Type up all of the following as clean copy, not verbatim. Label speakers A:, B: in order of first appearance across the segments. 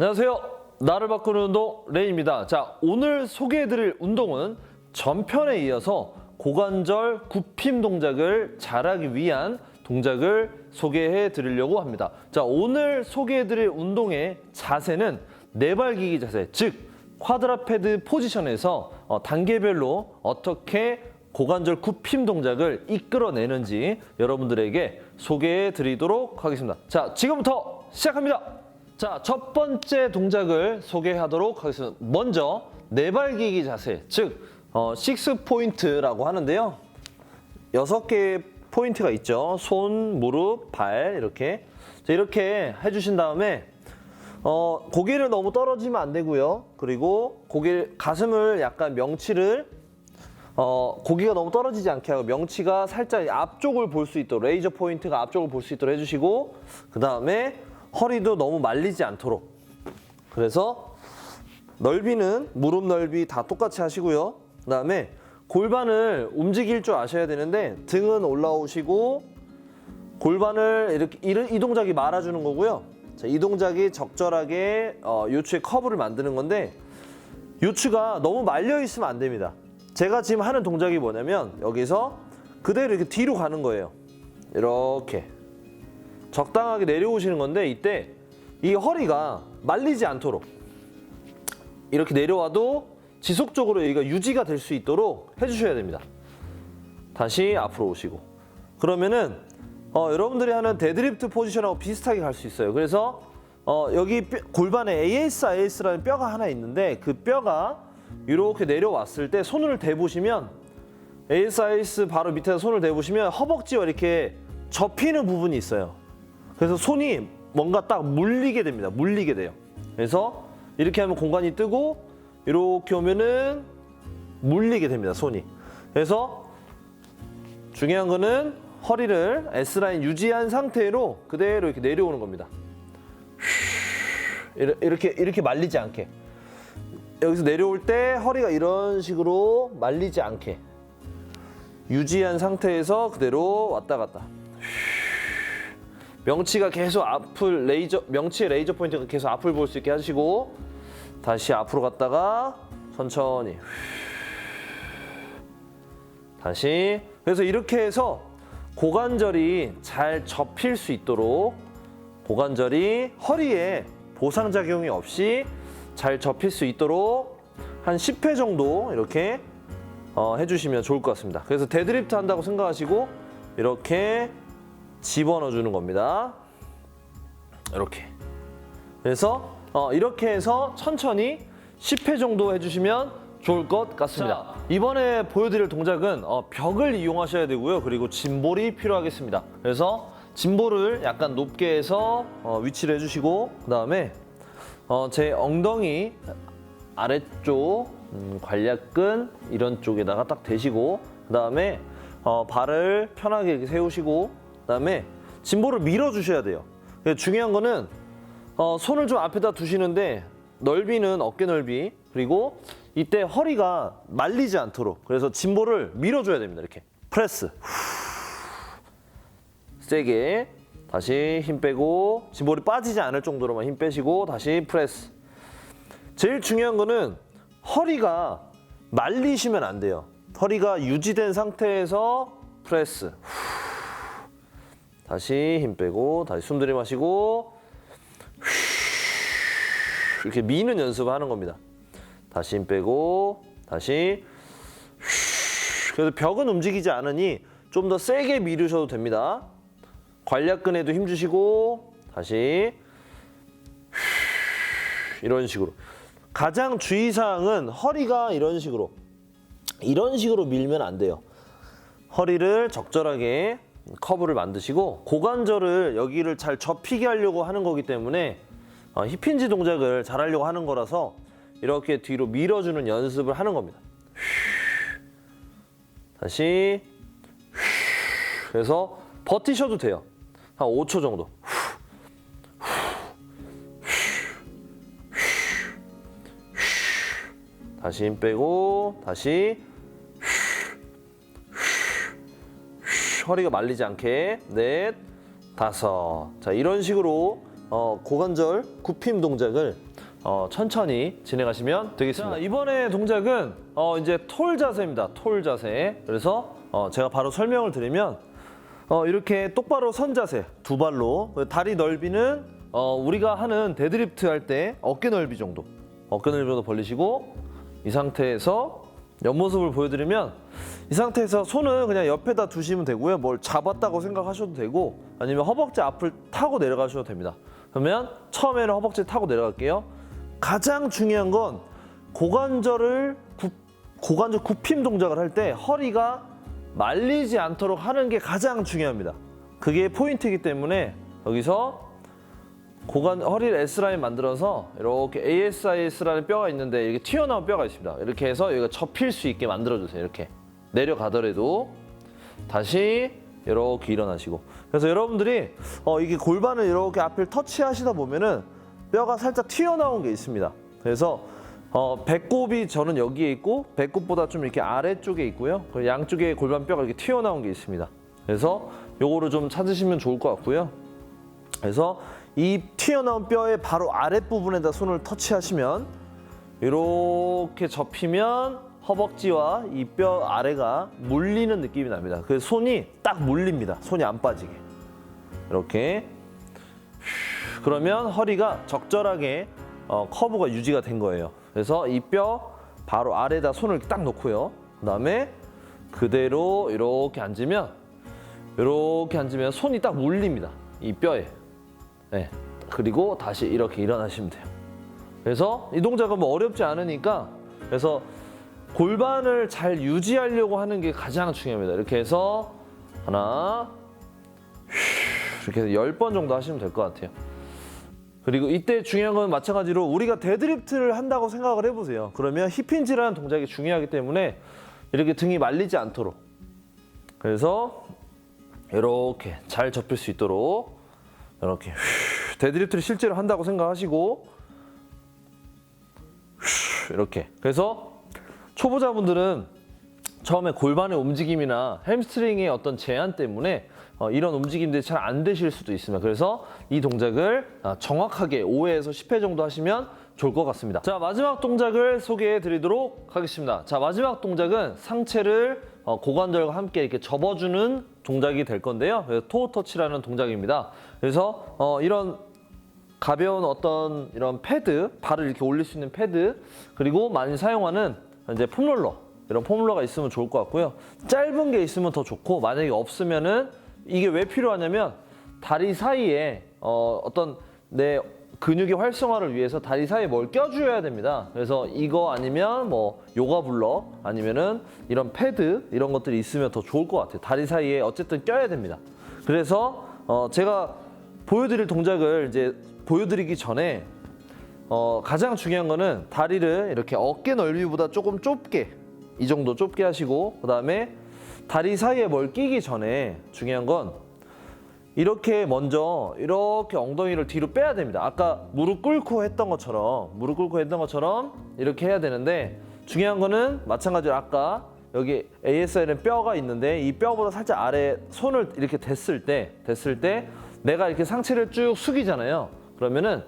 A: 안녕하세요. 나를 바꾸는 운동 레인입니다. 자, 오늘 소개해드릴 운동은 전편에 이어서 고관절 굽힘 동작을 잘하기 위한 동작을 소개해 드리려고 합니다. 자, 오늘 소개해 드릴 운동의 자세는 네발기기 자세, 즉 쿼드라페드 포지션에서 단계별로 어떻게 고관절 굽힘 동작을 이끌어내는지 여러분들에게 소개해 드리도록 하겠습니다. 자, 지금부터 시작합니다. 자, 첫 번째 동작을 소개하도록 하겠습니다. 먼저 네발기기 자세, 즉 6포인트라고 하는데요. 6개의 포인트가 있죠. 손, 무릎, 발 이렇게. 자, 이렇게 해주신 다음에 고개를 너무 떨어지면 안 되고요. 그리고 가슴을 약간 명치를 고기가 너무 떨어지지 않게 하고 명치가 살짝 앞쪽을 볼 수 있도록, 레이저 포인트가 앞쪽을 볼 수 있도록 해주시고, 그 다음에 허리도 너무 말리지 않도록. 그래서 넓이는 무릎 넓이 다 똑같이 하시고요. 그 다음에 골반을 움직일 줄 아셔야 되는데 등은 올라오시고 골반을 이렇게 이 동작이 말아주는 거고요. 자, 이 동작이 적절하게 요추의 커브를 만드는 건데 요추가 너무 말려 있으면 안 됩니다. 제가 지금 하는 동작이 뭐냐면 여기서 그대로 이렇게 뒤로 가는 거예요. 이렇게 적당하게 내려오시는 건데 이때 이 허리가 말리지 않도록 이렇게 내려와도 지속적으로 여기가 유지가 될 수 있도록 해주셔야 됩니다. 다시 앞으로 오시고 그러면은 여러분들이 하는 데드리프트 포지션하고 비슷하게 갈 수 있어요. 그래서 여기 골반에 AS라는 뼈가 하나 있는데 그 뼈가 이렇게 내려왔을 때 손을 대보시면 AS 바로 밑에서 손을 대보시면 허벅지와 이렇게 접히는 부분이 있어요. 그래서 손이 뭔가 딱 물리게 됩니다. 물리게 돼요. 그래서 이렇게 하면 공간이 뜨고 이렇게 오면은 물리게 됩니다. 손이. 그래서 중요한 거는 허리를 S라인 유지한 상태로 그대로 이렇게 내려오는 겁니다. 이렇게 말리지 않게. 여기서 내려올 때 허리가 이런 식으로 말리지 않게 유지한 상태에서 그대로 왔다 갔다. 명치가 계속 명치의 레이저 포인트가 계속 앞을 볼 수 있게 하시고 다시 앞으로 갔다가 천천히 다시. 그래서 이렇게 해서 고관절이 잘 접힐 수 있도록 고관절이 허리에 보상작용이 없이 잘 접힐 수 있도록 한 10회 정도 이렇게 해주시면 좋을 것 같습니다. 그래서 데드리프트 한다고 생각하시고 이렇게 집어넣어 주는 겁니다. 이렇게. 그래서 이렇게 해서 천천히 10회 정도 해주시면 좋을 것 같습니다. 자, 이번에 보여드릴 동작은 벽을 이용하셔야 되고요. 그리고 짐볼이 필요하겠습니다. 그래서 짐볼을 약간 높게 해서 위치를 해주시고 그 다음에 제 엉덩이 아래쪽 관략근 이런 쪽에다가 딱 대시고 그 다음에 발을 편하게 이렇게 세우시고 그 다음에 짐볼을 밀어주셔야 돼요. 중요한 거는 손을 좀 앞에다 두시는데 넓이는 어깨 넓이, 그리고 이때 허리가 말리지 않도록 그래서 짐볼을 밀어줘야 됩니다. 이렇게 프레스 세게 다시 힘 빼고 짐볼이 빠지지 않을 정도로만 힘 빼시고 다시 프레스. 제일 중요한 거는 허리가 말리시면 안 돼요. 허리가 유지된 상태에서 프레스. 다시 힘 빼고 다시 숨 들이마시고 이렇게 미는 연습을 하는 겁니다. 다시 힘 빼고 다시. 그래서 벽은 움직이지 않으니 좀 더 세게 밀으셔도 됩니다. 관략근에도 힘 주시고 다시 이런 식으로. 가장 주의사항은 허리가 이런 식으로 밀면 안 돼요. 허리를 적절하게 커브를 만드시고 고관절을 여기를 잘 접히게 하려고 하는 거기 때문에 힙힌지 동작을 잘 하려고 하는 거라서 이렇게 뒤로 밀어주는 연습을 하는 겁니다. 다시. 그래서 버티셔도 돼요. 한 5초 정도. 다시 힘 빼고 다시. 허리가 말리지 않게. 넷, 다섯. 자, 이런 식으로 고관절 굽힘 동작을 천천히 진행하시면 되겠습니다. 자, 이번에 동작은 이제 톨 자세입니다. 톨 자세. 그래서 제가 바로 설명을 드리면 이렇게 똑바로 선 자세 두 발로 다리 넓이는 우리가 하는 데드리프트 할 때 어깨 넓이 정도 벌리시고 이 상태에서 옆모습을 보여드리면 이 상태에서 손은 그냥 옆에다 두시면 되고요. 뭘 잡았다고 생각하셔도 되고 아니면 허벅지 앞을 타고 내려가셔도 됩니다. 그러면 처음에는 허벅지 타고 내려갈게요. 가장 중요한 건 고관절 굽힘 동작을 할 때 허리가 말리지 않도록 하는 게 가장 중요합니다. 그게 포인트이기 때문에 여기서 허리를 S라인 만들어서 이렇게 ASIS라는 뼈가 있는데 이렇게 튀어나온 뼈가 있습니다. 이렇게 해서 여기가 접힐 수 있게 만들어주세요. 이렇게 내려가더라도 다시 이렇게 일어나시고. 그래서 여러분들이 이게 골반을 이렇게 앞을 터치하시다 보면은 뼈가 살짝 튀어나온 게 있습니다. 그래서 배꼽이 저는 여기에 있고 배꼽보다 좀 이렇게 아래쪽에 있고요. 그리고 양쪽에 골반 뼈가 이렇게 튀어나온 게 있습니다. 그래서 요거를 좀 찾으시면 좋을 것 같고요. 그래서 이 튀어나온 뼈의 바로 아랫부분에다 손을 터치하시면 이렇게 접히면 허벅지와 이 뼈 아래가 물리는 느낌이 납니다. 그래서 손이 딱 물립니다. 손이 안 빠지게. 이렇게. 그러면 허리가 적절하게 커브가 유지가 된 거예요. 그래서 이 뼈 바로 아래에다 손을 딱 놓고요. 그 다음에 그대로 이렇게 앉으면 손이 딱 물립니다. 이 뼈에. 네. 그리고 다시 이렇게 일어나시면 돼요. 그래서 이 동작은 뭐 어렵지 않으니까 그래서 골반을 잘 유지하려고 하는 게 가장 중요합니다. 이렇게 해서 하나 이렇게 해서 10번 정도 하시면 될 것 같아요. 그리고 이때 중요한 건 마찬가지로 우리가 데드리프트를 한다고 생각을 해보세요. 그러면 힙힌지라는 동작이 중요하기 때문에 이렇게 등이 말리지 않도록 그래서 이렇게 잘 접힐 수 있도록 이렇게 데드리프트를 실제로 한다고 생각하시고 이렇게. 그래서 초보자분들은 처음에 골반의 움직임이나 햄스트링의 어떤 제한 때문에 이런 움직임들이 잘 안 되실 수도 있습니다. 그래서 이 동작을 정확하게 5회에서 10회 정도 하시면 좋을 것 같습니다. 자, 마지막 동작을 소개해 드리도록 하겠습니다. 자, 마지막 동작은 상체를 고관절과 함께 이렇게 접어주는 동작이 될 건데요. 토어 터치라는 동작입니다. 그래서 이런 가벼운 어떤 이런 패드, 발을 이렇게 올릴 수 있는 패드, 그리고 많이 사용하는 이제 폼롤러, 이런 폼롤러가 있으면 좋을 것 같고요. 짧은 게 있으면 더 좋고, 만약에 없으면은 이게 왜 필요하냐면 다리 사이에 어떤 내 근육의 활성화를 위해서 다리 사이에 뭘 껴줘야 됩니다. 그래서 이거 아니면 뭐 요가 블러 아니면은 이런 패드 이런 것들이 있으면 더 좋을 것 같아요. 다리 사이에 어쨌든 껴야 됩니다. 그래서 제가 보여드릴 동작을 이제 보여드리기 전에 가장 중요한 거는 다리를 이렇게 어깨 넓이보다 조금 좁게 이 정도 좁게 하시고 그 다음에 다리 사이에 뭘 끼기 전에 중요한 건 이렇게 먼저 이렇게 엉덩이를 뒤로 빼야 됩니다. 아까 무릎 꿇고 했던 것처럼 이렇게 해야 되는데 중요한 거는 마찬가지로 아까 여기 ASL은 뼈가 있는데 이 뼈보다 살짝 아래 손을 이렇게 댔을 때 내가 이렇게 상체를 쭉 숙이잖아요. 그러면은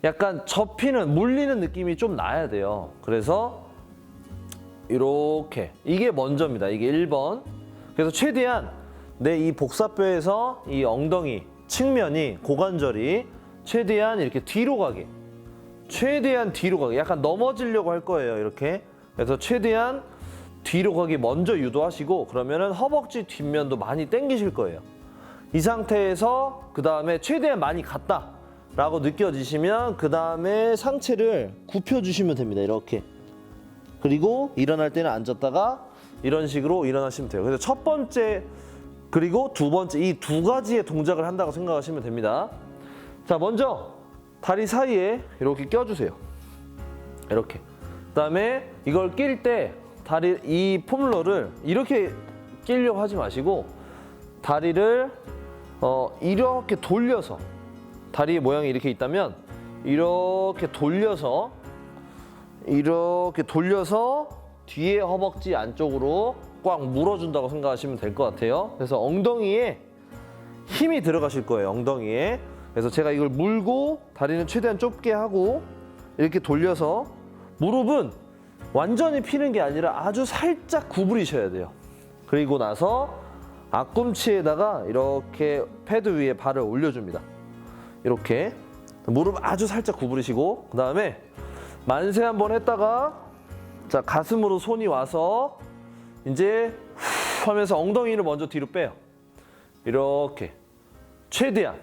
A: 약간 접히는 물리는 느낌이 좀 나야 돼요. 그래서 이렇게 이게 먼저입니다. 이게 1번. 그래서 최대한 내 이 복사뼈에서 이 엉덩이 측면이 고관절이 최대한 이렇게 뒤로 가게 약간 넘어지려고 할 거예요. 이렇게. 그래서 최대한 뒤로 가게 먼저 유도하시고 그러면은 허벅지 뒷면도 많이 당기실 거예요. 이 상태에서 그 다음에 최대한 많이 갔다 라고 느껴지시면 그 다음에 상체를 굽혀주시면 됩니다. 이렇게. 그리고 일어날 때는 앉았다가 이런 식으로 일어나시면 돼요. 그래서 첫 번째 그리고 두 번째 이 두 가지의 동작을 한다고 생각하시면 됩니다. 자, 먼저 다리 사이에 이렇게 껴주세요. 이렇게. 그다음에 이걸 낄 때 다리 이 폼롤러를 이렇게 끼려고 하지 마시고 다리를 이렇게 돌려서 다리의 모양이 이렇게 있다면 이렇게 돌려서 뒤에 허벅지 안쪽으로 꽉 물어준다고 생각하시면 될 것 같아요. 그래서 엉덩이에 힘이 들어가실 거예요. 엉덩이에. 그래서 제가 이걸 물고 다리는 최대한 좁게 하고 이렇게 돌려서 무릎은 완전히 피는 게 아니라 아주 살짝 구부리셔야 돼요. 그리고 나서 앞꿈치에다가 이렇게 패드 위에 발을 올려줍니다. 이렇게 무릎 아주 살짝 구부리시고 그 다음에 만세 한번 했다가 자 가슴으로 손이 와서 이제 후 하면서 엉덩이를 먼저 뒤로 빼요. 이렇게 최대한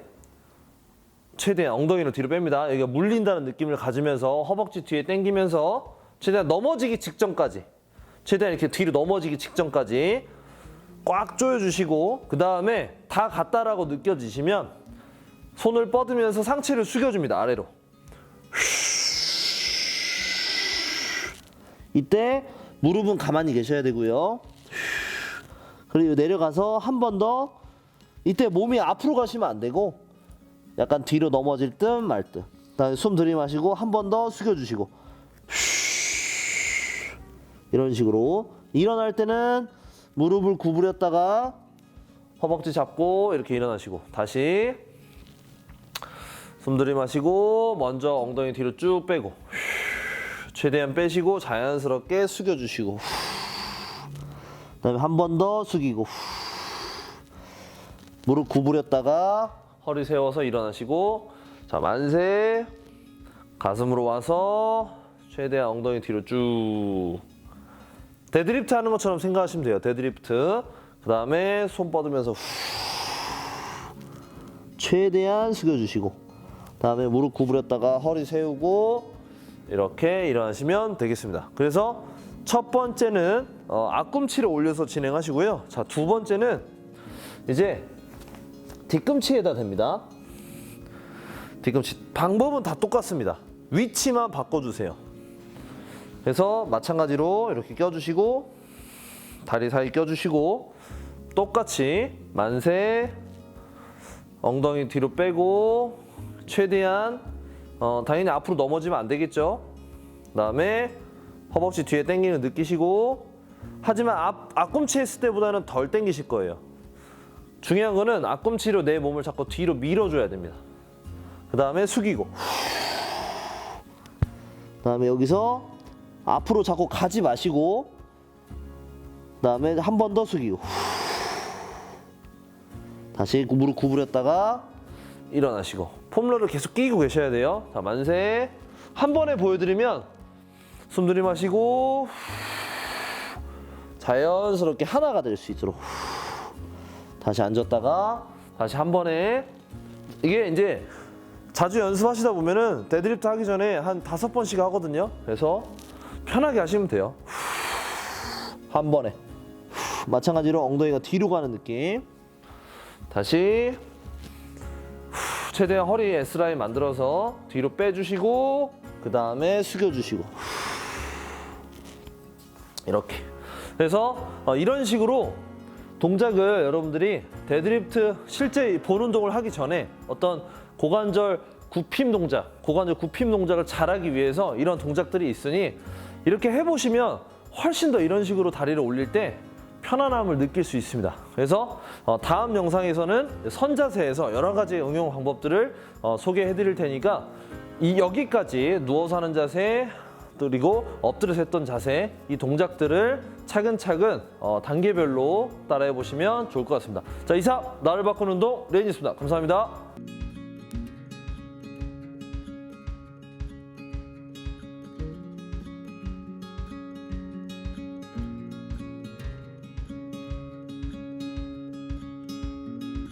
A: 엉덩이를 뒤로 뺍니다. 여기가 물린다는 느낌을 가지면서 허벅지 뒤에 당기면서 최대한 넘어지기 직전까지 최대한 이렇게 뒤로 넘어지기 직전까지 꽉 조여주시고 그 다음에 다 갔다라고 느껴지시면 손을 뻗으면서 상체를 숙여줍니다. 아래로. 이때 무릎은 가만히 계셔야 되고요. 그리고 내려가서 한 번 더 이때 몸이 앞으로 가시면 안 되고 약간 뒤로 넘어질 듯 말 듯. 그다음에 숨 들이마시고 한 번 더 숙여주시고 이런 식으로 일어날 때는 무릎을 구부렸다가 허벅지 잡고 이렇게 일어나시고 다시 숨 들이마시고 먼저 엉덩이 뒤로 쭉 빼고 최대한 빼시고 자연스럽게 숙여주시고 그다음에 한 번 더 숙이고 무릎 구부렸다가 허리 세워서 일어나시고 자 만세 가슴으로 와서 최대한 엉덩이 뒤로 쭉 데드리프트 하는 것처럼 생각하시면 돼요. 데드리프트 그 다음에 손 뻗으면서 최대한 숙여주시고 그 다음에 무릎 구부렸다가 허리 세우고 이렇게 일어나시면 되겠습니다. 그래서 첫 번째는 앞꿈치를 올려서 진행하시고요. 자, 두 번째는 이제 뒤꿈치에다 댑니다. 뒤꿈치 방법은 다 똑같습니다. 위치만 바꿔주세요. 그래서 마찬가지로 이렇게 껴주시고 다리 사이 껴주시고 똑같이 만세 엉덩이 뒤로 빼고 최대한 당연히 앞으로 넘어지면 안 되겠죠. 그 다음에 허벅지 뒤에 당기는 거 느끼시고 하지만 앞꿈치 했을 때보다는 덜 당기실 거예요. 중요한 거는 앞꿈치로 내 몸을 자꾸 뒤로 밀어줘야 됩니다. 그 다음에 숙이고 그 다음에 여기서 앞으로 자꾸 가지 마시고 그 다음에 한 번 더 숙이고 다시 무릎 구부렸다가 일어나시고 폼롤을 계속 끼고 계셔야 돼요. 자 만세 한 번에 보여드리면 숨 들이마시고 자연스럽게 하나가 될 수 있도록 다시 앉았다가 다시 한 번에 이게 이제 자주 연습하시다 보면은 데드리프트 하기 전에 한 5번씩 하거든요. 그래서 편하게 하시면 돼요. 한 번에 마찬가지로 엉덩이가 뒤로 가는 느낌 다시 최대한 허리 S라인 만들어서 뒤로 빼주시고 그 다음에 숙여주시고 이렇게 그래서 이런 식으로 동작을 여러분들이 데드리프트 실제 본 운동을 하기 전에 어떤 고관절 굽힘 동작을 잘하기 위해서 이런 동작들이 있으니 이렇게 해보시면 훨씬 더 이런 식으로 다리를 올릴 때 편안함을 느낄 수 있습니다. 그래서 다음 영상에서는 선자세에서 여러 가지 응용 방법들을 소개해 드릴 테니까 여기까지 누워서 하는 자세 그리고 엎드려서 했던 자세 이 동작들을 차근차근 단계별로 따라해 보시면 좋을 것 같습니다. 자, 이상 나를 바꾸는 운동 레인이었습니다. 감사합니다.